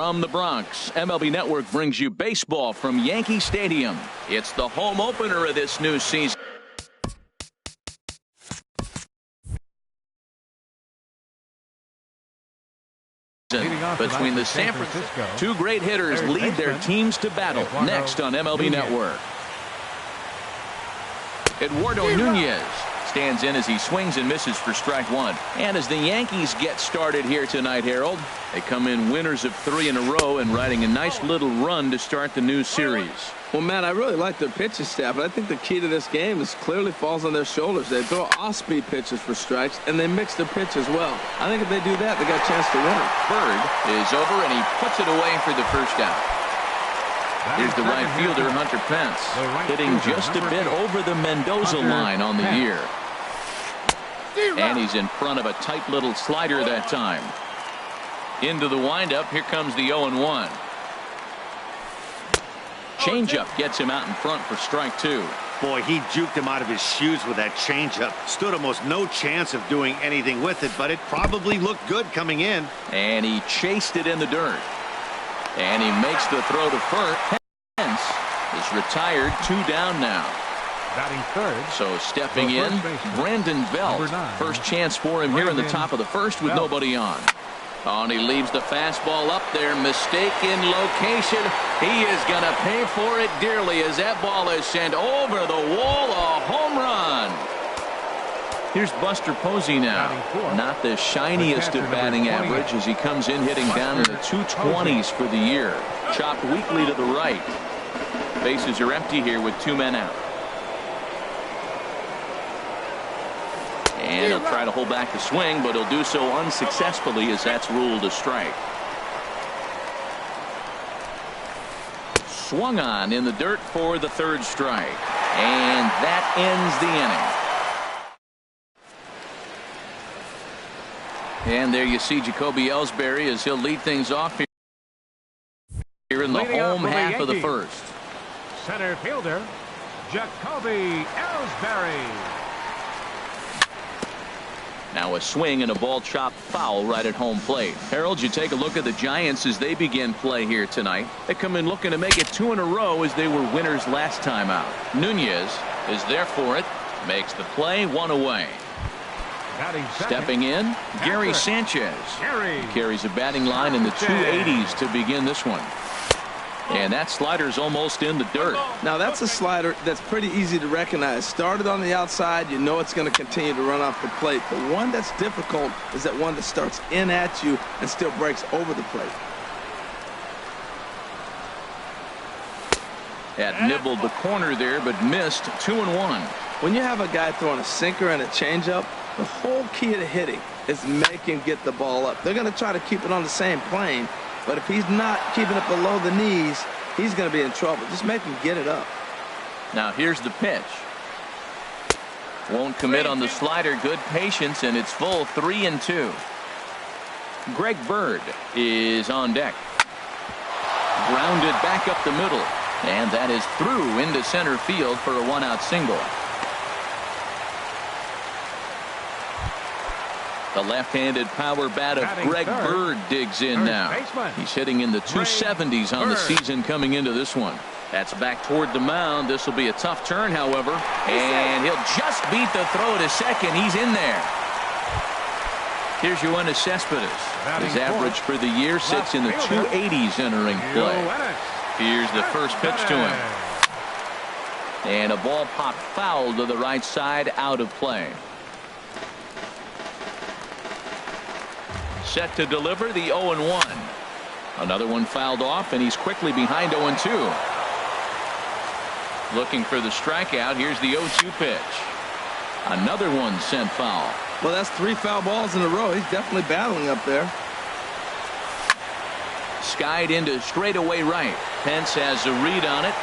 From the Bronx, MLB Network brings you baseball from Yankee Stadium. It's the home opener of this new season. Between the San Francisco, two great hitters lead their teams to battle. Next on MLB Network, Eduardo Nunez stands in as he swings and misses for strike one. And as the Yankees get started here tonight, Harold, they come in winners of 3 in a row and riding a nice little run to start the new series. Well, Matt, I really like their pitching staff, but I think the key to this game is clearly falls on their shoulders. They throw off-speed pitches for strikes, and they mix their pitch as well. I think if they do that, they got a chance to win it. Bird is over, and he puts it away for the first out. Here's the right fielder, Hunter Pence, hitting just a bit over the Mendoza line on the year. And he's in front of a tight little slider that time. Into the windup. Here comes the 0-1. Changeup gets him out in front for strike two. Boy, he juked him out of his shoes with that changeup. Stood almost no chance of doing anything with it, but it probably looked good coming in. And he chased it in the dirt. And he makes the throw to first. Pence is retired, 2 down now. Batting third. So stepping in, Brandon Belt. First chance for him here in the top of the first with nobody on. Oh, and he leaves the fastball up there. Mistaken location. He is going to pay for it dearly as that ball is sent over the wall. A home run. Here's Buster Posey now. Not the shiniest of batting average as he comes in hitting down in the 220s for the year. Chopped weakly to the right. Bases are empty here with 2 men out. And he'll try to hold back the swing, but he'll do so unsuccessfully as that's ruled a strike. Swung on in the dirt for the 3rd strike. And that ends the inning. And there you see Jacoby Ellsbury as he'll lead things off here in the home half of the first. Center fielder, Jacoby Ellsbury. Now a swing and a ball chopped foul right at home plate. Harold, you take a look at the Giants as they begin play here tonight. They come in looking to make it 2 in a row as they were winners last time out. Nunez is there for it. Makes the play, 1 away. Stepping in, Gary Sanchez. He carries a batting line in the 280s to begin this one. And that slider's almost in the dirt. Now that's a slider that's pretty easy to recognize. Started on the outside, you know it's going to continue to run off the plate. The one that's difficult is that one that starts in at you and still breaks over the plate. Had nibbled the corner there, but missed. 2-1. When you have a guy throwing a sinker and a changeup, the whole key to hitting is make him get the ball up. They're going to try to keep it on the same plane. But if he's not keeping it below the knees, he's going to be in trouble. Just make him get it up. Now here's the pitch. Won't commit on the slider. Good patience, and it's full. 3-2. Greg Bird is on deck. Grounded back up the middle. And that is through into center field for a 1-out single. The left-handed power bat of Greg Bird digs in now. He's hitting in the 270s on the season coming into this one. That's back toward the mound. This will be a tough turn, however. And he'll just beat the throw to second. He's in there. Here's Yoenis Cespedes. His average for the year sits in the 280s entering play. Here's the first pitch to him. And a ball popped foul to the right side, out of play. Set to deliver the 0-1. Another one fouled off, and he's quickly behind 0-2. Looking for the strikeout. Here's the 0-2 pitch. Another one sent foul. Well, that's 3 foul balls in a row. He's definitely battling up there. Skied into straightaway right. Pence has a read on it.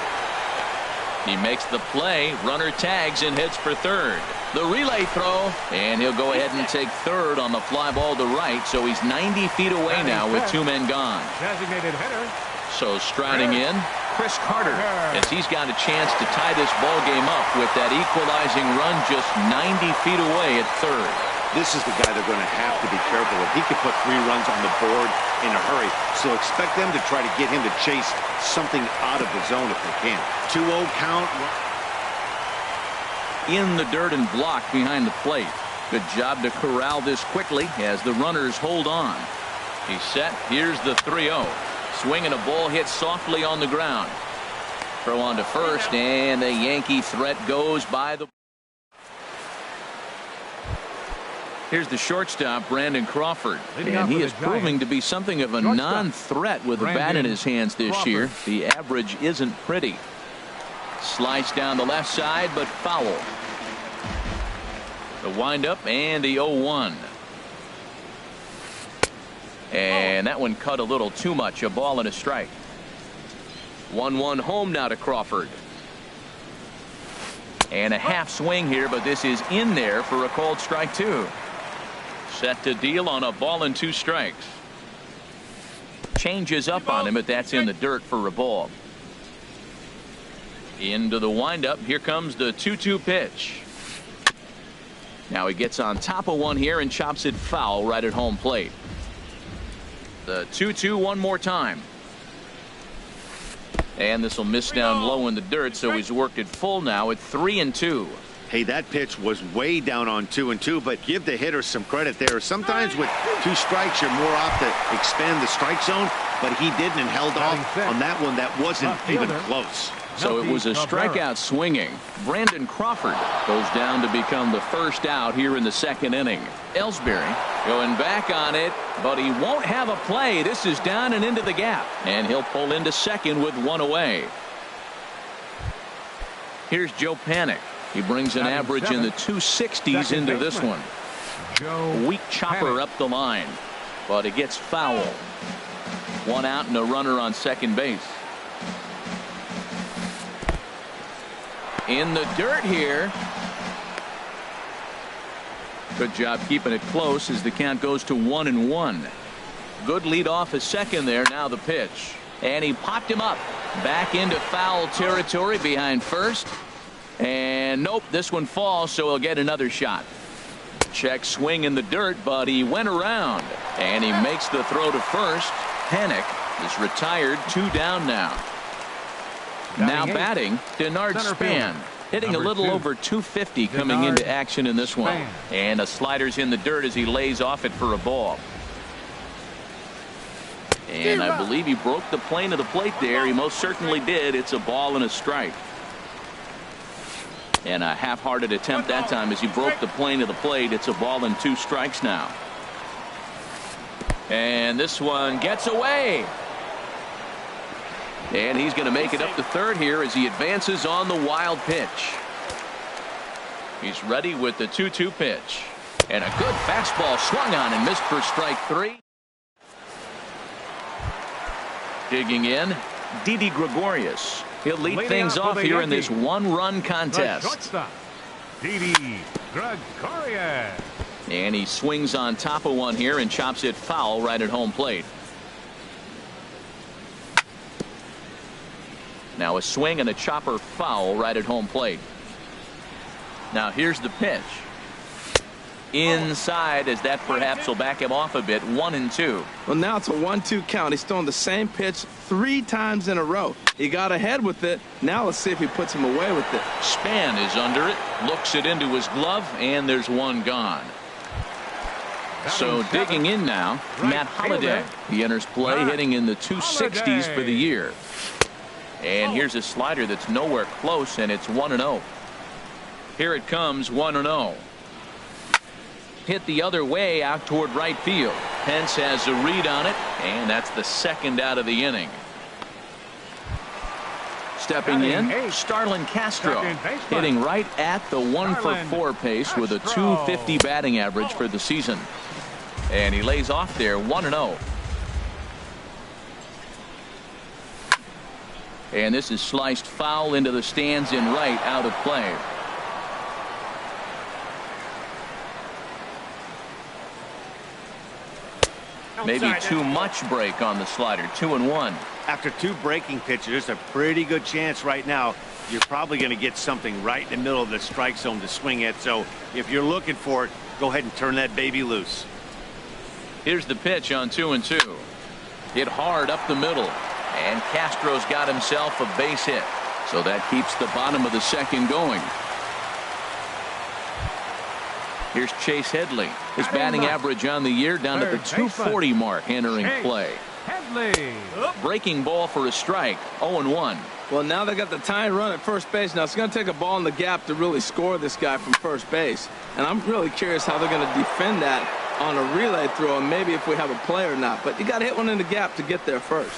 He makes the play. Runner tags and heads for third. The relay throw, and he'll go ahead and take third on the fly ball to right. So he's 90 feet away now with 2 men gone. Designated hitter. So striding in, Chris Carter, as he's got a chance to tie this ball game up with that equalizing run just 90 feet away at third. This is the guy they're going to have to be careful with. He could put 3 runs on the board in a hurry, so expect them to try to get him to chase something out of the zone if they can. 2-0 count. In the dirt and blocked behind the plate. Good job to corral this quickly as the runners hold on. He's set. Here's the 3-0. Swinging a ball hit softly on the ground. Throw on to first, and the Yankee threat goes by the. Here's the shortstop, Brandon Crawford, and he is proving to be something of a non-threat with a bat in his hands this year. The average isn't pretty. Slice down the left side, but foul. The windup and the 0-1. And that one cut a little too much. A ball and a strike. 1-1 home now to Crawford. And a half swing here, but this is in there for a called strike 2. Set to deal on a ball and 2 strikes. Changes up on him, but that's in the dirt for a ball. Into the windup. Here comes the 2-2 pitch. Now he gets on top of one here and chops it foul right at home plate. The 2-2 one more time. And this will miss down low in the dirt, so he's worked it full now at 3-2. Hey, that pitch was way down on 2-2, but give the hitter some credit there. Sometimes with 2 strikes, you're more off to expand the strike zone, but he didn't and held off on that one that wasn't even close. So it was a strikeout swinging. Brandon Crawford goes down to become the first out here in the 2nd inning. Ellsbury going back on it, but he won't have a play. This is down and into the gap, and he'll pull into second with 1 away. Here's Joe Panik. He brings an average in the 260s into this one. Weak chopper up the line, but it gets foul. 1 out and a runner on second base. In the dirt here. Good job keeping it close as the count goes to 1-1. Good lead off a second there. Now the pitch, and he popped him up back into foul territory behind first, and nope, this one falls, so he'll get another shot. Check swing in the dirt, but he went around, and he makes the throw to first. Panik is retired. 2 down now. Now batting, Denard Span, hitting a little over 250 coming into action in this one. And a slider's in the dirt as he lays off it for a ball. And I believe he broke the plane of the plate there. He most certainly did. It's a ball and a strike. And a half-hearted attempt that time as he broke the plane of the plate. It's a ball and 2 strikes now. And this one gets away. And he's going to make it up to third here as he advances on the wild pitch. He's ready with the 2-2 pitch. And a good fastball swung on and missed for strike 3. Digging in, Didi Gregorius. He'll lead things off here in this 1-run contest. Didi Gregorius. And he swings on top of one here and chops it foul right at home plate. Now a swing and a chopper foul right at home plate. Now here's the pitch. Inside, as that perhaps will back him off a bit. 1-2. Well, now it's a 1-2 count. He's throwing the same pitch 3 times in a row. He got ahead with it. Now let's see if he puts him away with it. Span is under it, looks it into his glove, and there's one gone. So digging in now, Matt Holliday. He enters play hitting in the 260s for the year. And here's a slider that's nowhere close, and it's 1-0. Here it comes, 1-0. Hit the other way out toward right field. Pence has a read on it, and that's the 2nd out of the inning. Stepping in, Starlin Castro, hitting right at the 1-for-4 pace with a 250 batting average for the season. And he lays off there, 1-0. And this is sliced foul into the stands in right, out of play. Maybe too much break on the slider. 2-1. After 2 breaking pitches, there's a pretty good chance right now you're probably going to get something right in the middle of the strike zone to swing at. So if you're looking for it, Go ahead and turn that baby loose. Here's the pitch on 2-2. Hit hard up the middle. And Castro's got himself a base hit. So that keeps the bottom of the second going. Here's Chase Headley. His batting average on the year down at the 240 mark entering play. Headley. Breaking ball for a strike. 0-1. Well, now they got the tying run at first base. Now it's going to take a ball in the gap to really score this guy from first base. And I'm really curious how they're going to defend that on a relay throw, and maybe if we have a play or not. But you got to hit one in the gap to get there first.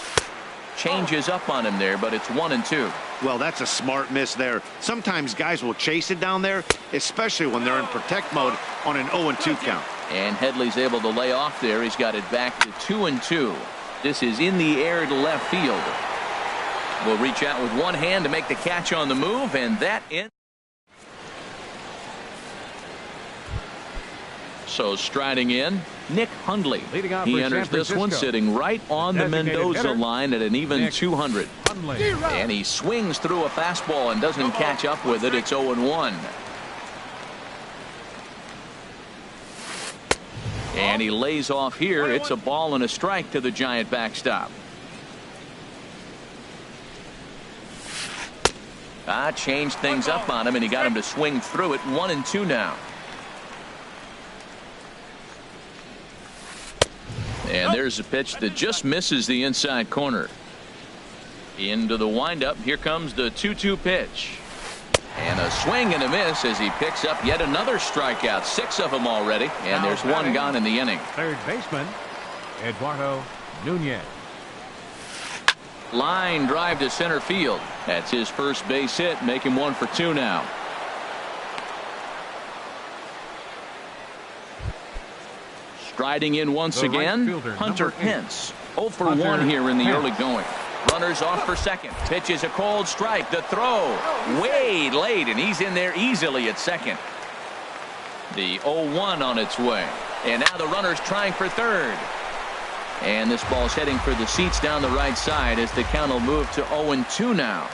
Changes up on him there, but it's 1-2. Well, that's a smart miss there. Sometimes guys will chase it down there, especially when they're in protect mode on an 0-2 count. And Headley's able to lay off there. He's got it back to 2-2. This is in the air to left field. Will reach out with one hand to make the catch on the move, and that ends. So striding in, Nick Hundley. He enters this one sitting right on the Mendoza line at an even 200. And he swings through a fastball and doesn't catch up with it. It's 0-1. And he lays off here. It's a ball and a strike to the Giant backstop. Changed things up on him, and he got him to swing through it. 1-2 now. And there's a pitch that just misses the inside corner. Into the windup. Here comes the 2-2 pitch. And a swing and a miss as he picks up yet another strikeout. 6 of them already. And there's one gone in the inning. Third baseman, Eduardo Nunez. Line drive to center field. That's his first base hit. Make him 1 for 2 now. Striding in once again, Hunter Pence. 0 for 1 here in the early going. Runners off for second. Pitch is a cold strike. The throw way late, and he's in there easily at second. The 0-1 on its way. And now the runner's trying for third. And this ball's heading for the seats down the right side as the count will move to 0-2 now.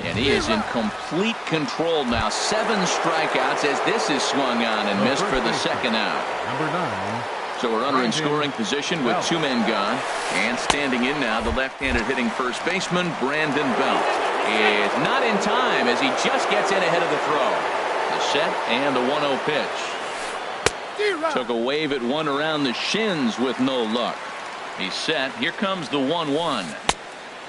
And he is in complete control now. 7 strikeouts as this is swung on and missed for the second out. Number 9. So we're under in scoring position with 2 men gone. And standing in now, the left-handed hitting first baseman, Brandon Belt. Is not in time as he just gets in ahead of the throw. The set and the 1-0 pitch. Took a wave at one around the shins with no luck. He's set. Here comes the 1-1.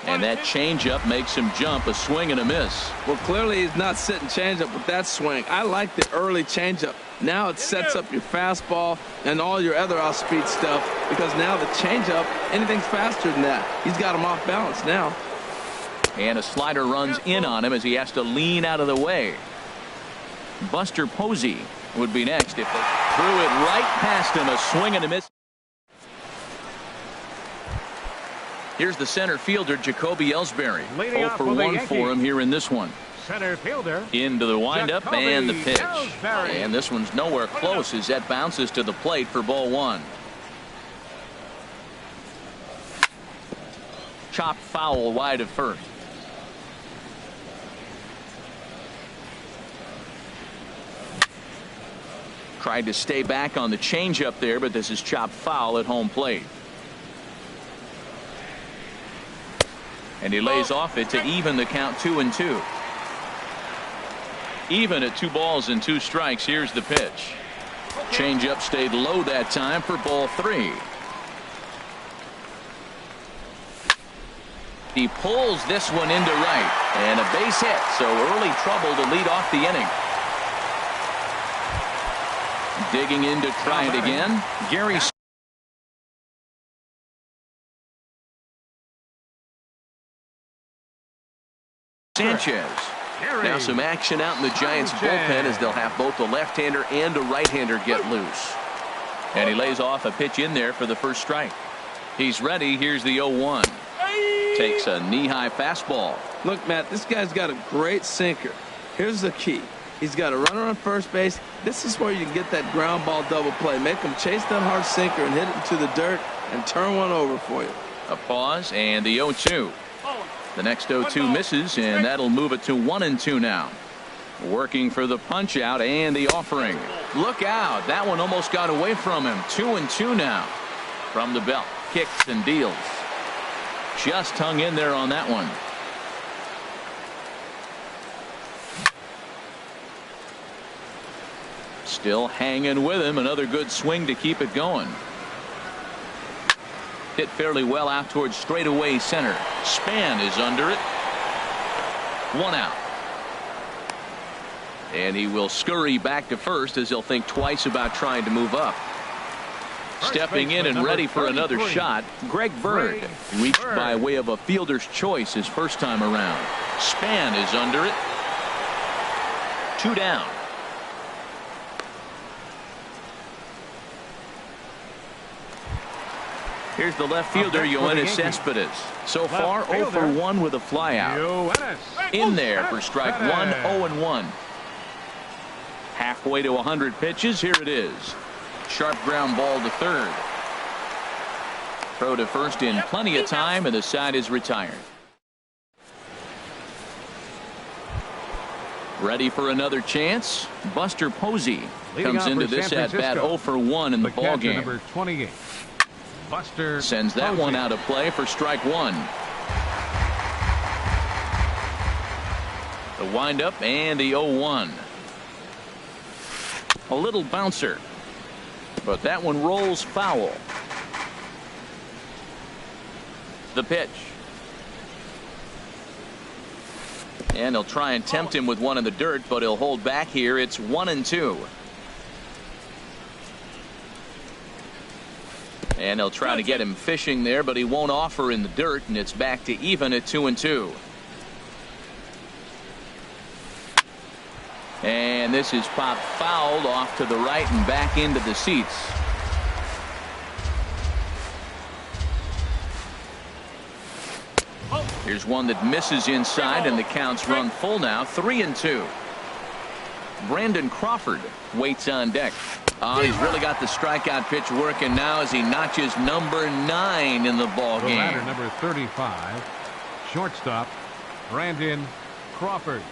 And that changeup makes him jump. A swing and a miss. Well, clearly he's not sitting changeup with that swing. I like the early changeup. Now it sets up your fastball and all your other off-speed stuff, because now the changeup, anything's faster than that. He's got him off balance now. And a slider runs in on him as he has to lean out of the way. Buster Posey would be next if they threw it right past him. A swing and a miss. Here's the center fielder, Jacoby Ellsbury. 0 for 1 for him here in this one. Center fielder. Into the windup Jacoby and the pitch. Ellsbury. And this one's nowhere close as that bounces to the plate for ball 1. Chopped foul wide of first. Tried to stay back on the changeup there, but this is chopped foul at home plate. And he lays off it to even the count 2-2. Even at 2 balls and 2 strikes. Here's the pitch. Changeup stayed low that time for ball 3. He pulls this one into right. And a base hit. So early trouble to lead off the inning. Digging in to try it again. Gary Sanchez. Now some action out in the Giants bullpen as they'll have both a left-hander and a right-hander get loose. And he lays off a pitch in there for the first strike. He's ready. Here's the 0-1. Takes a knee-high fastball. Look, Matt, this guy's got a great sinker. Here's the key. He's got a runner on first base. This is where you can get that ground ball double play. Make him chase that hard sinker and hit it into the dirt and turn one over for you. A pause and the 0-2. The next 0-2 misses, and that'll move it to 1-2 now. Working for the punch out and the offering. Look out. That one almost got away from him. 2-2 now. From the belt. Kicks and deals. Just hung in there on that one. Still hanging with him. Another good swing to keep it going. Hit fairly well out towards straightaway center. Span is under it. 1 out. And he will scurry back to first as he'll think twice about trying to move up. Stepping in and ready for another shot, Greg Bird reached by way of a fielder's choice his first time around. Span is under it. 2 down. Here's the left fielder, Yoenis Cespedes. So far, 0 for 1 with a flyout. In there for strike 1, 0-1. Halfway to 100 pitches. Here it is. Sharp ground ball to third. Throw to first in plenty of time, and the side is retired. Ready for another chance. Buster Posey comes into this at bat 0 for 1 in the ball game. Number 28. Buster Sends that Posey. one out of play for strike 1. The windup and the 0-1. A little bouncer, but that one rolls foul. The pitch. And he'll try and tempt him with one in the dirt, but he'll hold back here. It's 1-2. And he'll try to get him fishing there, but he won't offer in the dirt, and it's back to even at 2-2. And this is popped fouled off to the right and back into the seats. Here's one that misses inside, and the count's run full now. 3-2. Brandon Crawford waits on deck. Oh, he's really got the strikeout pitch working now as he notches number 9 in the ball game. The batter, number 35, shortstop Brandon Crawford.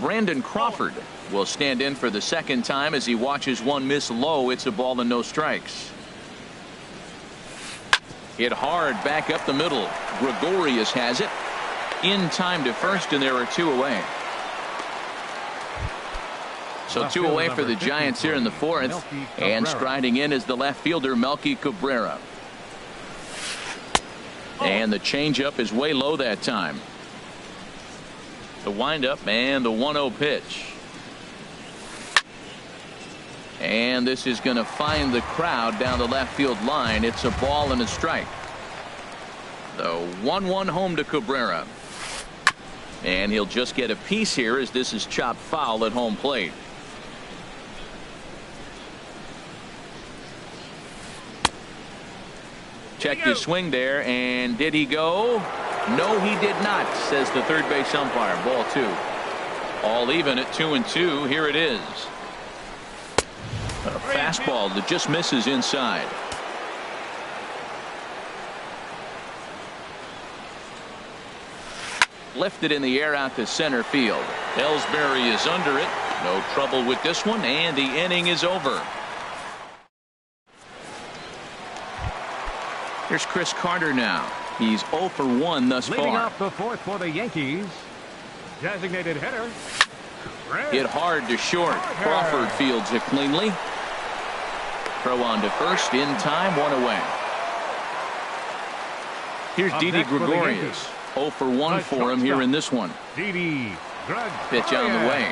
Brandon Crawford will stand in for the second time as he watches one miss low. It's a ball and no strikes. Hit hard back up the middle. Gregorius has it in time to first, and there are 2 away. So 2 away for the Giants here in the 4th, and striding in is the left fielder Melky Cabrera. And the changeup is way low that time. The windup and the 1-0 pitch. And this is going to find the crowd down the left field line. It's a ball and a strike. The 1-1 home to Cabrera. And he'll just get a piece here as this is chopped foul at home plate. Checked his swing there, and did he go? No, he did not, says the third base umpire. Ball 2. All even at 2-2. Here it is. A fastball that just misses inside. Lifted in the air out to center field. Ellsbury is under it. No trouble with this one, and the inning is over. Here's Chris Carter now. He's 0 for 1 thus far. Leading off the 4th for the Yankees, designated hitter. Hit hard to short. Crawford fields it cleanly. Throw on to first in time, 1 away. Here's Didi Gregorius. 0 for 1 for him here in this one. Didi Pitch on the way.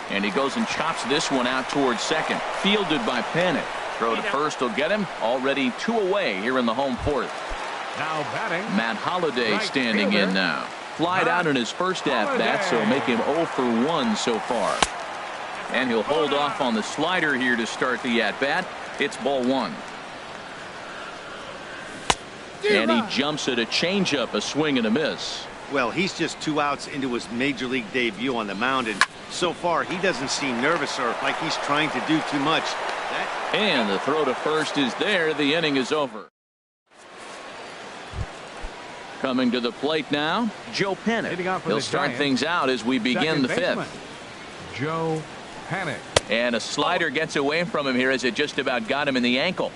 And he goes and chops this one out towards second. Fielded by Panik. Throw to first will get him. Already 2 away here in the home 4th. Now batting, Matt Holliday standing in now. Flied out in his first at-bat, so make him 0 for 1 so far. And he'll hold off on the slider here to start the at-bat. It's ball 1. And he jumps at a changeup, a swing and a miss. Well, he's just 2 outs into his major league debut on the mound, and so far he doesn't seem nervous or like he's trying to do too much. And the throw to first is there. The inning is over. Coming to the plate now, Joe Panic. He'll start things out as we begin the fifth. Joe Panic. And a slider gets away from him here as it just about got him in the ankle.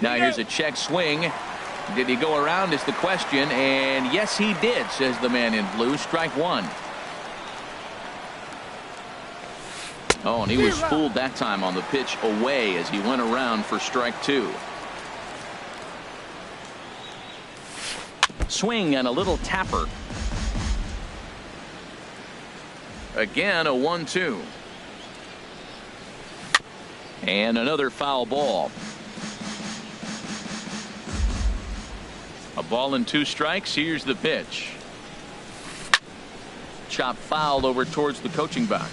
Now here's a check swing. Did he go around is the question, and yes he did, says the man in blue. Strike one. Oh, and he was fooled that time on the pitch away as he went around for strike two. Swing and a little tapper. Again, a 1-2. And another foul ball. A ball and 2 strikes. Here's the pitch. Chop foul over towards the coaching box.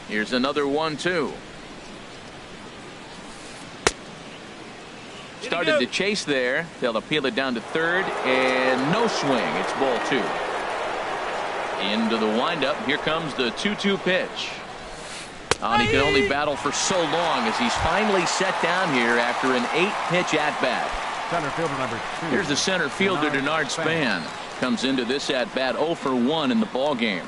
Here's another 1-2. Started to chase there. They'll appeal it down to third, and no swing. It's ball 2. Into the windup. Here comes the 2-2 pitch. And he can only battle for so long as he's finally set down here after an 8-pitch at-bat. Center fielder number 2. Here's the center fielder, Denard Span. Comes into this at-bat 0 for 1 in the ball game.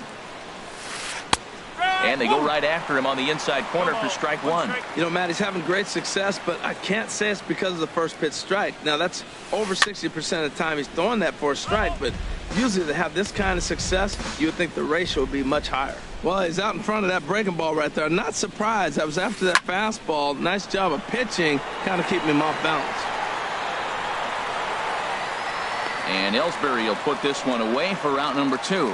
And they go right after him on the inside corner for strike one. You know, Matt, he's having great success, but I can't say it's because of the first pitch strike. Now, that's over 60% of the time he's throwing that for a strike, but usually to have this kind of success, you would think the ratio would be much higher. Well, he's out in front of that breaking ball right there. Not surprised. I was after that fastball. Nice job of pitching, kind of keeping him off balance. And Ellsbury will put this one away for route number 2.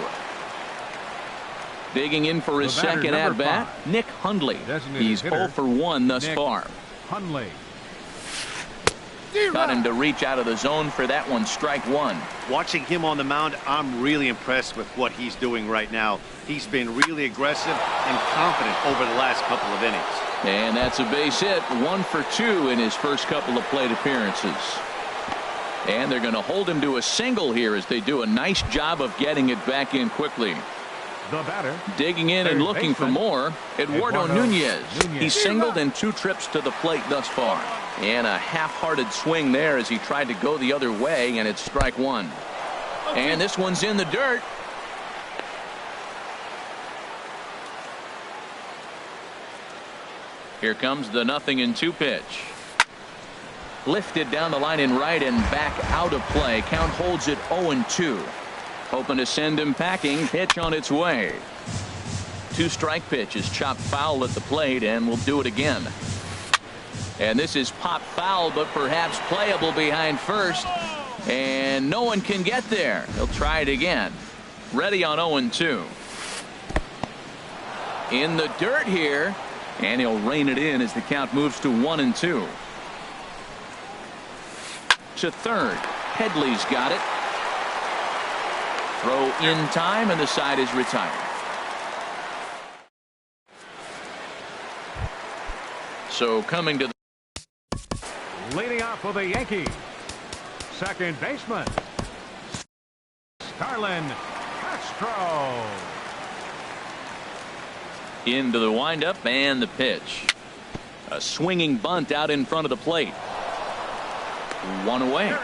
Digging in for his second at-bat, Nick Hundley. He's 0 for 1 thus far. Hundley. Got him to reach out of the zone for that one. Strike one. Watching him on the mound, I'm really impressed with what he's doing right now. He's been really aggressive and confident over the last couple of innings. And that's a base hit. 1 for 2 in his first couple of plate appearances. And they're going to hold him to a single here as they do a nice job of getting it back in quickly. The batter. Digging in and looking for more, Eduardo Nunez. He's singled in 2 trips to the plate thus far. And a half-hearted swing there as he tried to go the other way, and it's strike one. And this one's in the dirt. Here comes the 0-2 pitch. Lifted down the line in right and back out of play. Count holds it 0-2. Hoping to send him packing. Pitch on its way. 2-strike pitch is chopped foul at the plate, and we'll do it again. And this is popped foul, but perhaps playable behind first. And no one can get there. He'll try it again. Ready on 0-2. In the dirt here. And he'll rein it in as the count moves to 1-2. To third. Headley's got it. Throw in time, and the side is retired. So coming to the leading off for the Yankees, second baseman Starlin Castro. Into the windup and the pitch. A swinging bunt out in front of the plate. 1 away.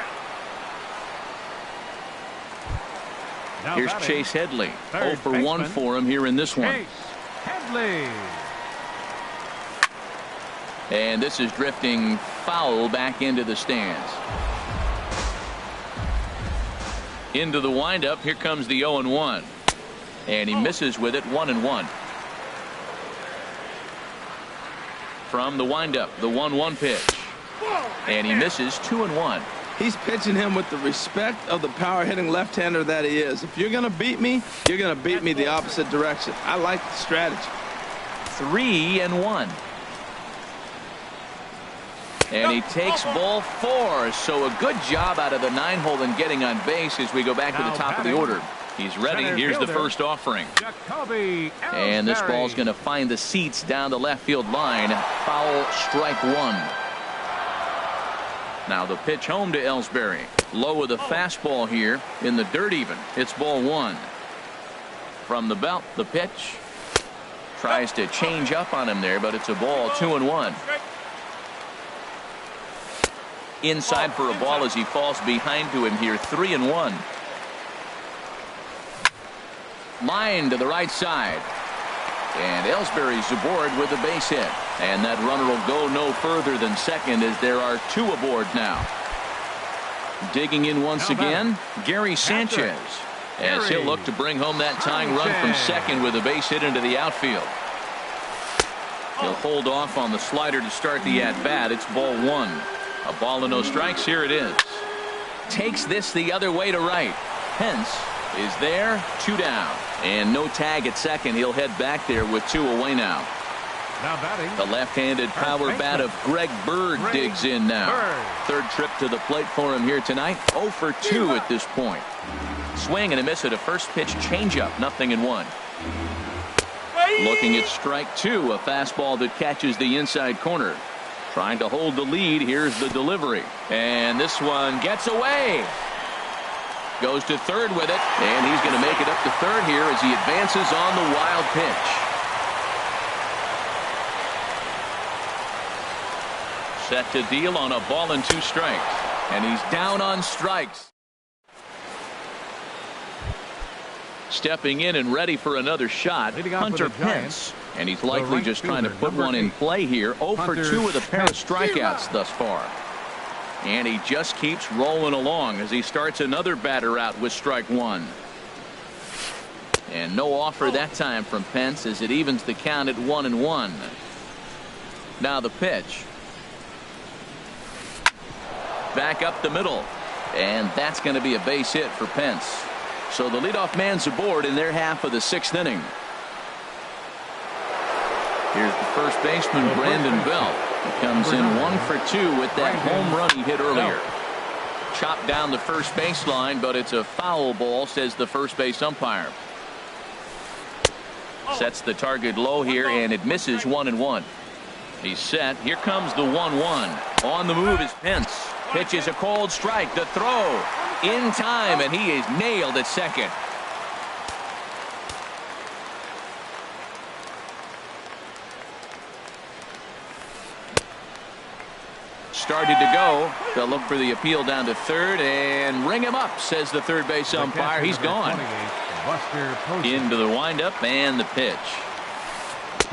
Now here's batting, Chase Headley. 0 for 1 baseman, for him here in this one. Chase Headley. And this is drifting foul back into the stands. Into the windup. Here comes the 0-1. And he misses with it. 1-1. From the windup, the 1-1 pitch. And he misses. 2-1. He's pitching him with the respect of the power-hitting left-hander that he is. If you're going to beat me, you're going to beat me the opposite direction. I like the strategy. 3-1. And he takes ball 4. So a good job out of the 9-hole in getting on base as we go back to the top of the order. He's ready. Here's the first offering. And this ball's going to find the seats down the left field line. Foul, strike one. Now the pitch home to Ellsbury. Low with a fastball here in the dirt even. It's ball 1. From the belt, the pitch. Tries to change up on him there, but it's a ball, 2-1. Inside for a ball as he falls behind to him here, 3-1. Line to the right side. And Ellsbury's aboard with a base hit. And that runner will go no further than second as there are two aboard now. Digging in once again, Gary Sanchez. As he'll look to bring home that tying run from second with a base hit into the outfield. He'll hold off on the slider to start the at-bat. It's ball one. A ball and no strikes. Here it is. Takes this the other way to right. Pence is there, 2 down. And no tag at second. He'll head back there with 2 away now. Now batting. The left-handed power bat of Greg Bird digs in now. Third trip to the plate for him here tonight. 0 for 2 at this point. Swing and a miss at a first pitch changeup. 0-1. Looking at strike 2. A fastball that catches the inside corner. Trying to hold the lead. Here's the delivery. And this one gets away. Goes to third with it. And he's going to make it up to third here as he advances on the wild pitch. Set to deal on a ball and 2 strikes. And he's down on strikes. Stepping in and ready for another shot, Hunter Pence. And he's likely just trying to put one in play here. 0 for 2 with a pair of strikeouts thus far. And he just keeps rolling along as he starts another batter out with strike 1. And no offer that time from Pence as it evens the count at 1-1. Now the pitch. Back up the middle. And that's going to be a base hit for Pence. So the leadoff man's aboard in their half of the 6th inning. Here's the first baseman, Brandon Bell. He comes in 1 for 2 with that home run he hit earlier. Chopped down the first baseline, but it's a foul ball, says the first base umpire. Sets the target low here, and it misses 1-1. He's set. Here comes the 1-1. On the move is Pence. Pitches a cold strike. The throw in time, and he is nailed at second. Started to go. They'll look for the appeal down to third and ring him up, says the third base umpire. He's gone. Into the windup and the pitch.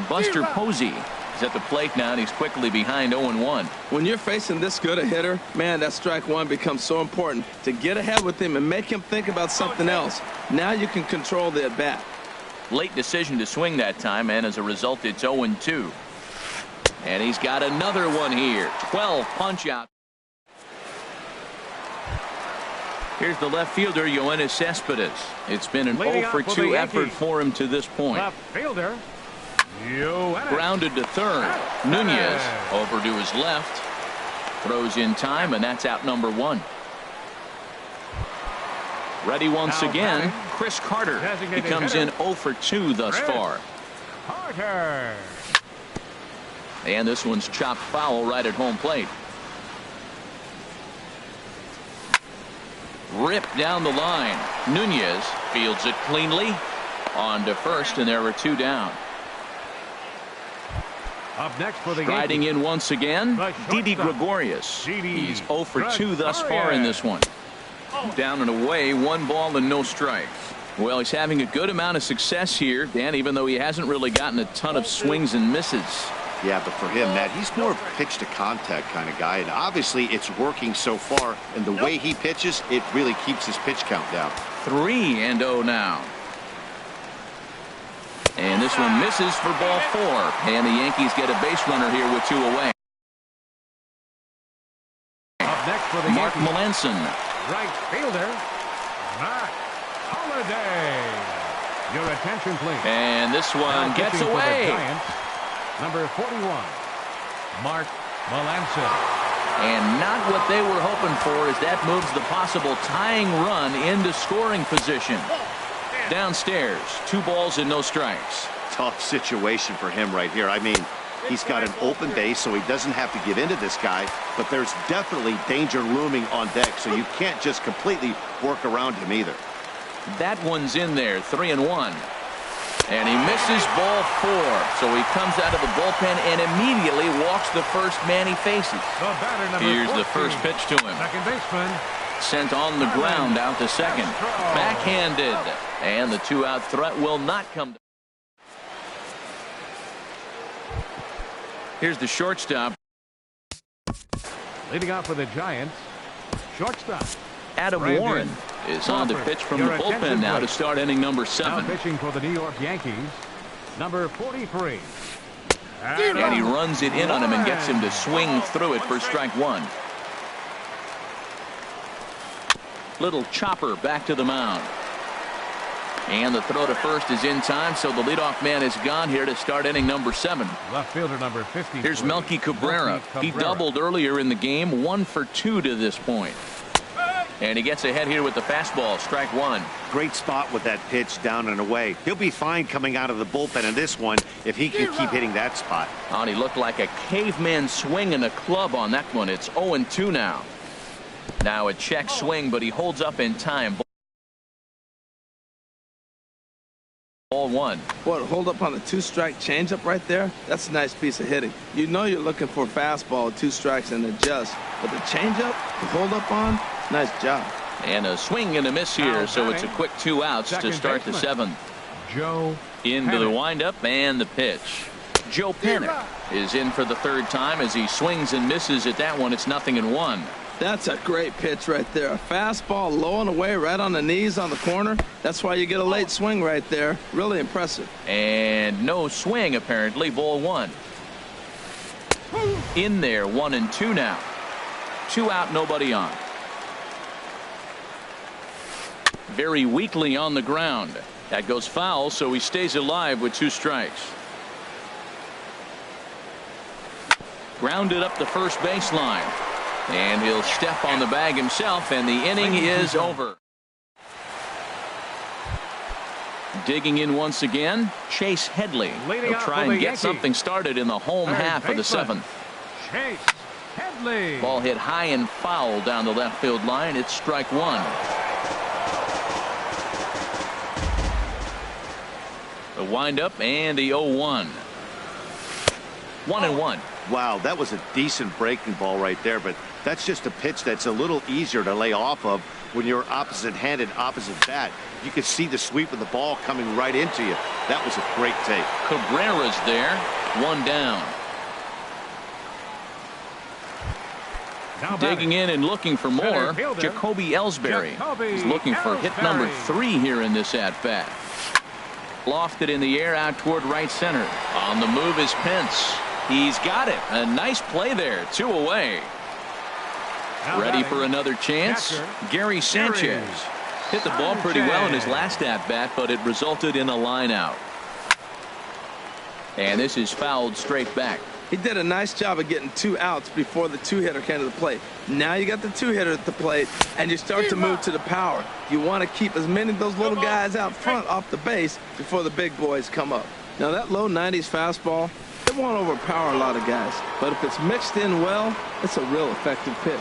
Buster Posey is at the plate now, and he's quickly behind 0-1. When you're facing this good a hitter, man, that strike 1 becomes so important to get ahead with him and make him think about something else. Now you can control the at-bat. Late decision to swing that time, and as a result, it's 0-2. And he's got another one here. 12 punch out. Here's the left fielder, Yoenis Cespedes. It's been an 0 for 2 effort for him to this point. Left fielder. Grounded to third. Nunez over to his left. Throws in time, and that's out number 1. Ready once again, Chris Carter. He comes in 0 for 2 thus far. Carter. And this one's chopped foul right at home plate. Ripped down the line. Nunez fields it cleanly. On to first, and there were 2 down. Up next for the Striding in once again, Didi Gregorius. He's 0 for 2 thus far in this one. Down and away, 1 ball and no strikes. Well, he's having a good amount of success here, Dan, even though he hasn't really gotten a ton of swings and misses. Yeah, but for him, Matt, he's more of a pitch-to-contact kind of guy, and obviously it's working so far, and the way he pitches, it really keeps his pitch count down. 3-0 now. And this one misses for ball 4, and the Yankees get a base runner here with 2 away. Up next for the Mark Yankees. Melanson. Right fielder, Matt Holliday. Your attention, please. And this one gets Pitching for the away. Giants, number 41, Mark Melanson. And not what they were hoping for as that moves the possible tying run into scoring position. Downstairs, 2 balls and no strikes. Tough situation for him right here. I mean, he's got an open base, so he doesn't have to give into this guy, but there's definitely danger looming on deck, so you can't just completely work around him either. That one's in there, 3-1. And he misses ball 4. So he comes out of the bullpen and immediately walks the first man he faces. Here's 14, the first pitch to him. second baseman. Sent on the ground out to second. Backhanded. And the 2-out threat will not come. Here's the shortstop. Leading off for the Giants, shortstop Adam Brandon Warren is on to pitch from the Your bullpen attention, now to please. start inning number Now 7. pitching for the New York Yankees, number 43. And he runs it in on him and gets him to swing through it for strike 1. Little chopper back to the mound. And the throw to first is in time, so the leadoff man is gone here to start inning number 7. Left fielder number 50. Here's Melky Cabrera. He doubled earlier in the game, 1 for 2 to this point. And he gets ahead here with the fastball, strike 1. Great spot with that pitch down and away. He'll be fine coming out of the bullpen in this one if he can keep hitting that spot. Oh, and he looked like a caveman swinging a club on that one. It's 0-2 now. Now a check swing, but he holds up in time. Ball 1. What, hold up on the 2-strike changeup right there? That's a nice piece of hitting. You know you're looking for a fastball, 2 strikes and adjust. But the changeup, the hold up on, nice job. And a swing and a miss here, so it's a quick 2 outs to start the 7th. Joe Into the windup and the pitch. Joe Panic is in for the 3rd time as he swings and misses at that one. It's 0-1. That's a great pitch right there. A fastball low and away right on the knees on the corner. That's why you get a late swing right there. Really impressive. And no swing apparently. Ball 1. In there, 1-2 now. 2 out, nobody on. Very weakly on the ground. That goes foul, so he stays alive with 2 strikes. Grounded up the first baseline. And he'll step on the bag himself, and the inning is over. Digging in once again, Chase Headley. He'll try and get something started in the home half of the 7th. Chase Headley. Ball hit high and foul down the left field line. It's strike 1. The windup and the 0-1. 1-1. Wow, that was a decent breaking ball right there, but that's just a pitch that's a little easier to lay off of when you're opposite-handed, opposite bat. You could see the sweep of the ball coming right into you. That was a great take. Cabrera's there. 1 down. Now Digging in and looking for more, Center fielder, Jacoby Ellsbury. Jacoby He's looking for hit number Ellsbury. 3 here in this at-bat. Lofted in the air out toward right center. On the move is Pence. He's got it. A nice play there. 2 away. Now Ready batting, for another chance? catcher, Gary Sanchez. Hit the ball pretty well in his last at-bat, but it resulted in a line out. And this is fouled straight back. He did a nice job of getting 2 outs before the 2-hitter came to the plate. Now you got the 2-hitter at the plate, and you start to move to the power. You want to keep as many of those little guys out front off the base before the big boys come up. Now that low 90s fastball, it won't overpower a lot of guys. But if it's mixed in well, it's a real effective pitch.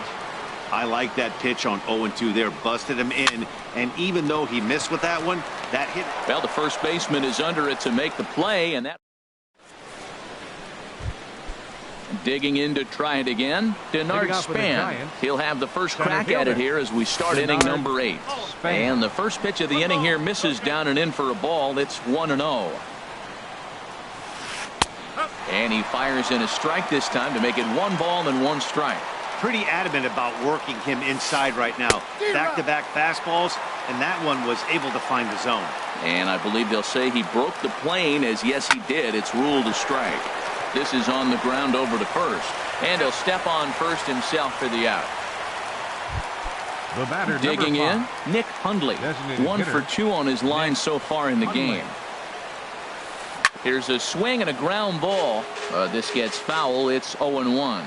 I like that pitch on 0-2 there. Busted him in, and even though he missed with that one, that hit. Well, the first baseman is under it to make the play, and that. Digging in to try it again. Denard Span. He'll have the first crack at it here as we start inning number 8. And the first pitch of the inning here misses down and in for a ball. It's 1-0. And he fires in a strike this time to make it 1 ball and 1 strike. Pretty adamant about working him inside right now. Back-to-back fastballs, and that one was able to find the zone. And I believe they'll say he broke the plane, as yes he did. It's ruled a strike. This is on the ground over to first. And he'll step on first himself for the out. The batter, Digging in, Nick Hundley. 1 for 2 on his line so far in the game. Here's a swing and a ground ball. This gets foul. It's 0-1.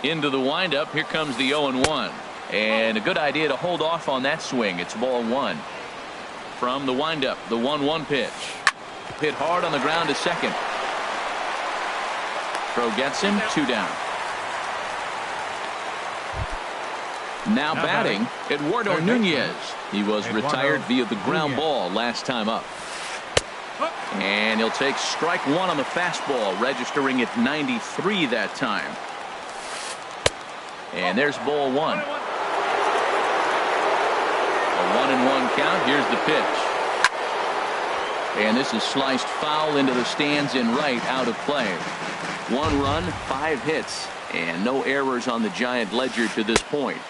Into the windup. Here comes the 0-1. And a good idea to hold off on that swing. It's ball 1. From the windup, the 1-1 pitch. Hit hard on the ground to second. Throw gets him. 2 down. Now batting, Eduardo Nunez. He was retired via the ground ball last time up. And he'll take strike one on the fastball, registering at 93 that time. And there's ball one. A 1-1 count. Here's the pitch. And this is sliced foul into the stands in right, out of play. 1 run, 5 hits, and no errors on the Giant ledger to this point.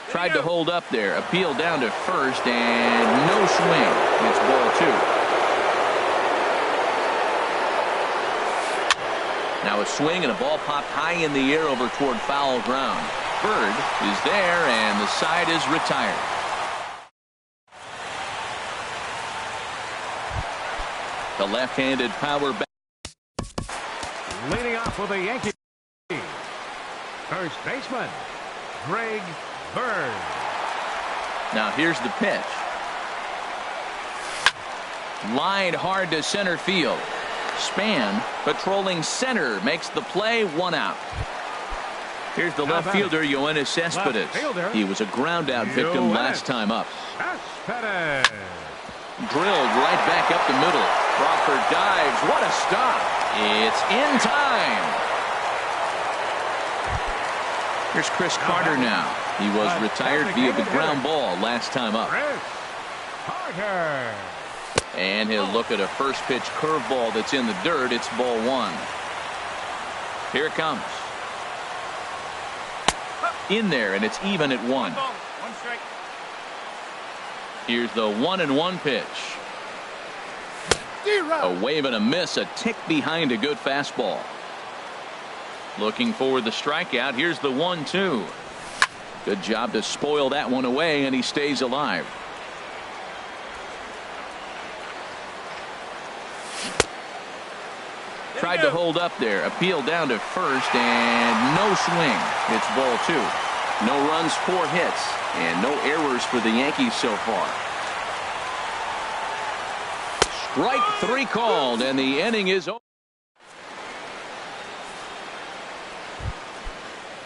Tried to hold up there, appeal down to first, and no swing. It's ball 2. Now a swing and a ball popped high in the air over toward foul ground. Bird is there, and the side is retired. The left-handed power back. Leading off for the Yankees, first baseman, Greg Bird. Now here's the pitch. Lined hard to center field. Span patrolling center makes the play, 1 out. Here's the left fielder, Yoenis Cespedes. He was a ground out victim last time up. Cespedes. Drilled right back up the middle. Crawford dives. What a stop. It's in time. Here's Chris Carter now. He was retired via the ground ball last time up. Carter. And he'll look at a first pitch curveball that's in the dirt. It's ball 1. Here it comes. In there, and it's even at 1. Here's the 1-1 pitch. A wave and a miss, a tick behind a good fastball. Looking for the strikeout. Here's the 1-2. Good job to spoil that one away, and he stays alive. Tried to hold up there, appealed down to first, and no swing. It's ball 2. No runs, 4 hits, and no errors for the Yankees so far. Strike 3 called, and the inning is over.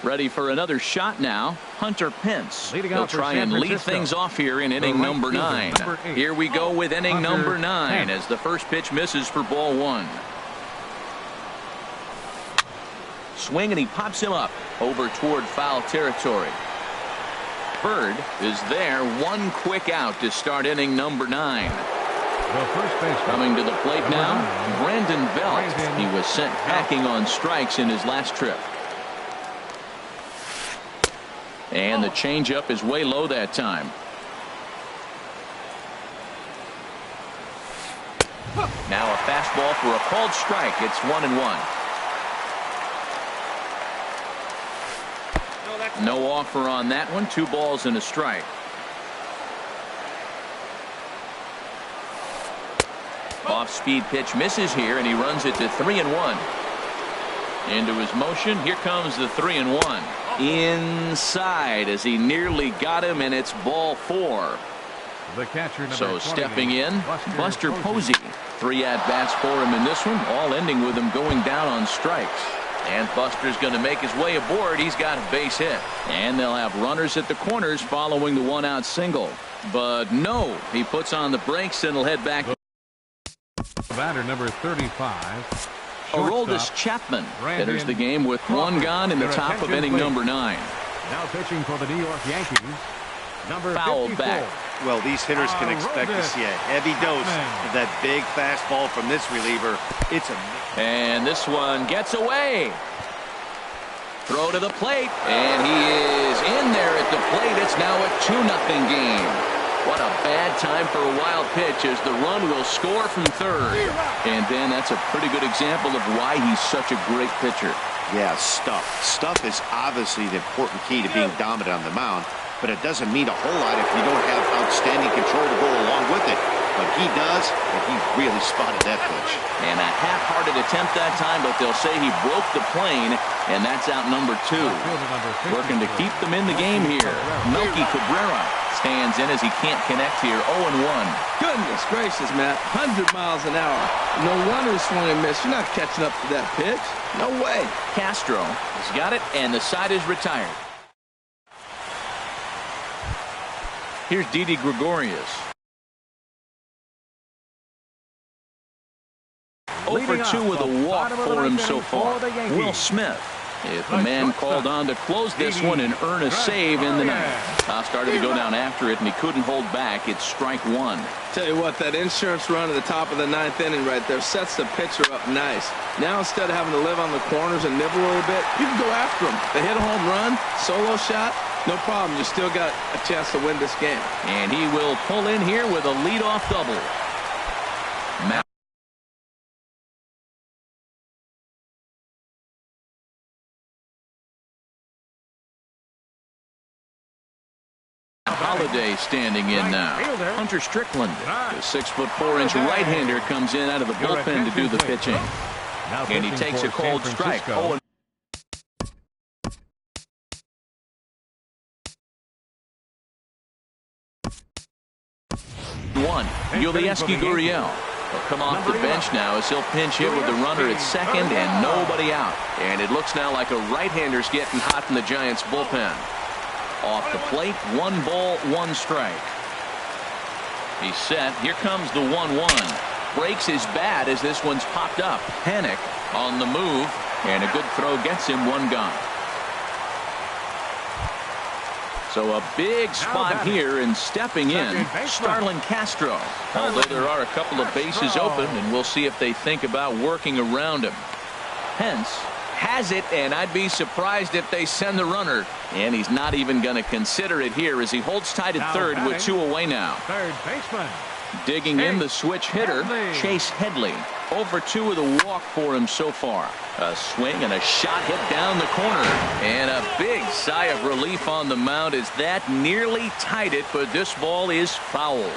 Ready for another shot now. Hunter Pence. He'll try and lead things off here in inning number 9. Here we go with inning number 9 as the first pitch misses for ball 1. Swing, and he pops him up over toward foul territory. Bird is there. 1 quick out to start inning number 9. Coming to the plate now, Brandon Belt. He was sent packing on strikes in his last trip. And the changeup is way low that time. Now a fastball for a called strike. It's 1-1. No offer on that one. 2 balls and a strike. Off-speed pitch misses here, and he runs it to 3-1. Into his motion. Here comes the 3-1. Inside as he nearly got him, and it's ball 4. The catcher, so stepping in, Buster Posey. 3 at-bats for him in this one, all ending with him going down on strikes. And Buster's going to make his way aboard. He's got a base hit. And they'll have runners at the corners following the 1-out single. But no, he puts on the brakes and will head back. Batter number 35. Aroldis Chapman enters the game with 1 gone in the top of inning number 9. Now pitching for the New York Yankees, number fouled 54. back. Well, these hitters can expect to see a heavy dose of that big fastball from this reliever. It's a... And this one gets away. Throw to the plate, and he is in there at the plate. It's now a 2-0 game. What a bad time for a wild pitch as the run will score from third. And then that's a pretty good example of why he's such a great pitcher. Yeah, stuff. Stuff is obviously the important key to being dominant on the mound, but it doesn't mean a whole lot if you don't have outstanding control to go along with it. But he does, and he really spotted that pitch. And a half-hearted attempt that time, but they'll say he broke the plane, and that's out number 2. Working to keep them in the game here. Melky Cabrera stands in as he can't connect here. 0-1. Goodness gracious, man. 100 miles an hour. No wonder he swung and missed. You're not catching up to that pitch. No way. Castro has got it, and the side is retired. Here's Didi Gregorius. 0 for 2 with a walk for him so far. Will Smith is the man called on to close this one and earn a save in the ninth. Started to go down after it, and he couldn't hold back. It's strike one. Tell you what, that insurance run at the top of the ninth inning right there sets the pitcher up nice. Now instead of having to live on the corners and nibble a little bit, you can go after them. They hit a home run, solo shot, no problem. You still got a chance to win this game. And he will pull in here with a leadoff double. Holiday standing in now. Hunter Strickland, the 6'4" right-hander, comes in out of the bullpen to do the pitching. And he takes a cold strike. Oh, one. Yulieski Gurriel will come off the bench now as he'll pinch hit with the runner at second and nobody out. And it looks now like a right-hander's getting hot in the Giants bullpen. Off the plate, 1 ball, 1 strike. He's set. Here comes the 1-1. Breaks his bat as this one's popped up. Panic on the move, and a good throw gets him 1 gone. So a big spot here, and stepping in, Starlin Castro. Although there are a couple of bases open, and we'll see if they think about working around him. Hence has it, and I'd be surprised if they send the runner. And he's not even going to consider it here as he holds tight at third with 2 away now. Third baseman. Digging in, the switch hitter, Chase Headley. 0 for 2 with a walk for him so far. A swing and a shot hit down the corner. And a big sigh of relief on the mound as that nearly tied it, but this ball is foul.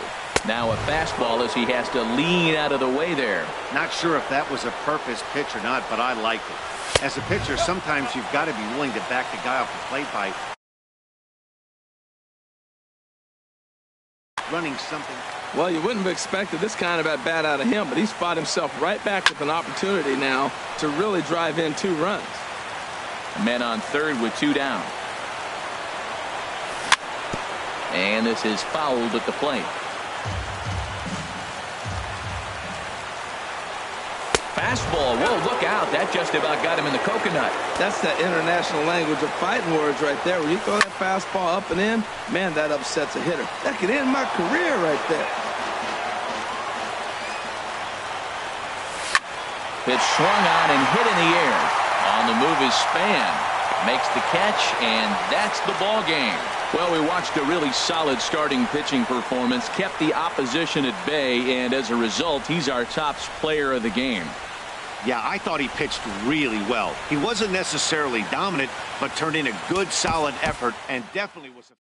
Now a fastball as he has to lean out of the way there. Not sure if that was a purpose pitch or not, but I like it. As a pitcher, sometimes you've got to be willing to back the guy off the plate by running something. Well, you wouldn't have expected this kind of at bat out of him, but he's fought himself right back with an opportunity now to really drive in 2 runs. Men on third with 2 down. And this is fouled at the plate. Fastball. Whoa, look out. That just about got him in the coconut. That's that international language of fighting words right there. When you throw that fastball up and in, man, that upsets a hitter. That could end my career right there. Pitch swung on and hit in the air. On the move is Span. Makes the catch, and that's the ball game. Well, we watched a really solid starting pitching performance, kept the opposition at bay, and as a result, he's our top player of the game. Yeah, I thought he pitched really well. He wasn't necessarily dominant, but turned in a good, solid effort and definitely was a